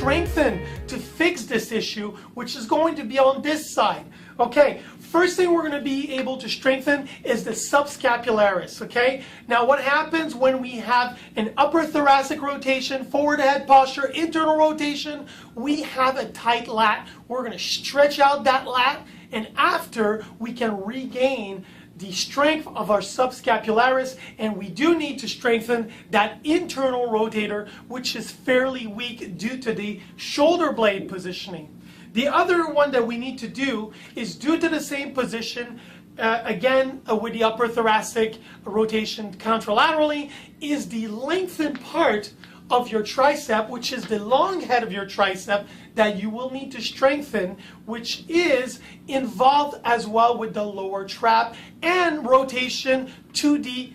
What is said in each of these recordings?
strengthen to fix this issue, which is going to be on this side. Okay, first thing we're going to be able to strengthen is the subscapularis, okay? Now what happens when we have an upper thoracic rotation, forward head posture, internal rotation, we have a tight lat. We're going to stretch out that lat, and after we can regain the strength of our subscapularis, and we do need to strengthen that internal rotator, which is fairly weak due to the shoulder blade positioning. The other one that we need to do is due to the same position, again with the upper thoracic rotation contralaterally, is the lengthened part of your tricep, which is the long head of your tricep that you will need to strengthen, which is involved as well with the lower trap and rotation to the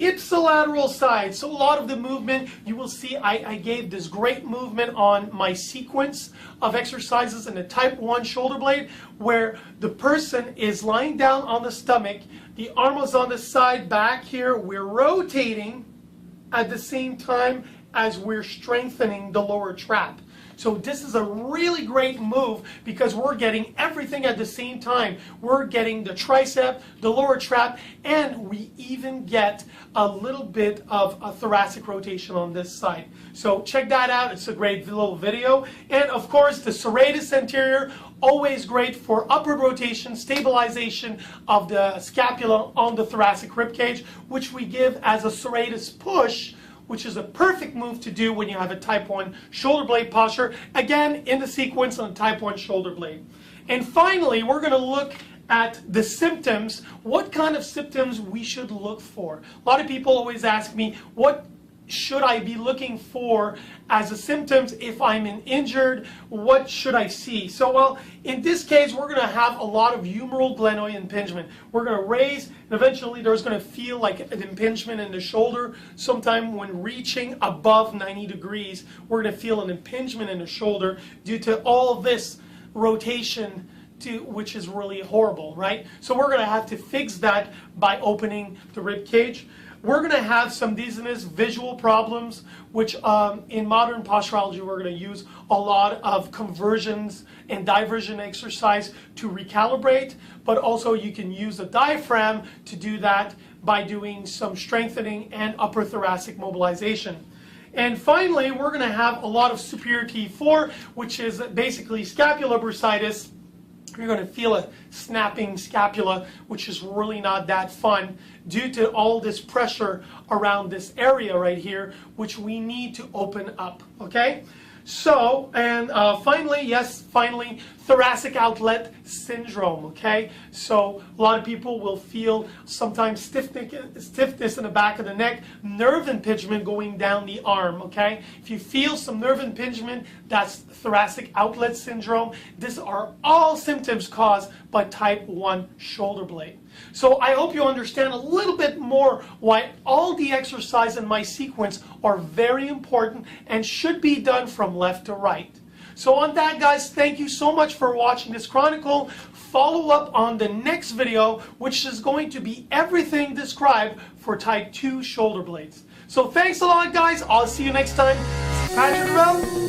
ipsilateral side. So a lot of the movement, you will see I gave this great movement on my sequence of exercises in the type 1 shoulder blade, where the person is lying down on the stomach, the arm is on the side back here, we're rotating at the same time as we're strengthening the lower trap. So this is a really great move because we're getting everything at the same time. We're getting the tricep, the lower trap, and we even get a little bit of a thoracic rotation on this side. So check that out. It's a great little video. And of course, the serratus anterior, always great for upward rotation, stabilization of the scapula on the thoracic rib cage, which we give as a serratus push, which is a perfect move to do when you have a type 1 shoulder blade posture, again in the sequence on a type 1 shoulder blade. And finally, we're going to look at the symptoms, what kind of symptoms we should look for. A lot of people always ask me, what should I be looking for as a symptoms if I'm injured? What should I see? So, well, in this case, we're going to have a lot of humeral glenoid impingement. We're going to raise, and eventually there's going to feel like an impingement in the shoulder. Sometime when reaching above 90 degrees, we're going to feel an impingement in the shoulder due to all this rotation, which is really horrible, right? So we're going to have to fix that by opening the rib cage. We're going to have some dizziness, visual problems, which in modern posturology we're going to use a lot of conversions and diversion exercise to recalibrate, but also you can use a diaphragm to do that by doing some strengthening and upper thoracic mobilization. And finally, we're going to have a lot of superior T4, which is basically scapular bursitis. You're going to feel a snapping scapula, which is really not that fun due to all this pressure around this area right here, which we need to open up, okay? So, and finally, thoracic outlet syndrome, okay? So, a lot of people will feel sometimes stiffness in the back of the neck, nerve impingement going down the arm, okay? If you feel some nerve impingement, that's thoracic outlet syndrome. These are all symptoms caused by type 1 shoulder blade. So I hope you understand a little bit more why all the exercises in my sequence are very important and should be done from left to right. So on that, guys, thank you so much for watching this chronicle. Follow up on the next video, which is going to be everything described for type 2 shoulder blades. So thanks a lot, guys. I'll see you next time. Patrick Bell.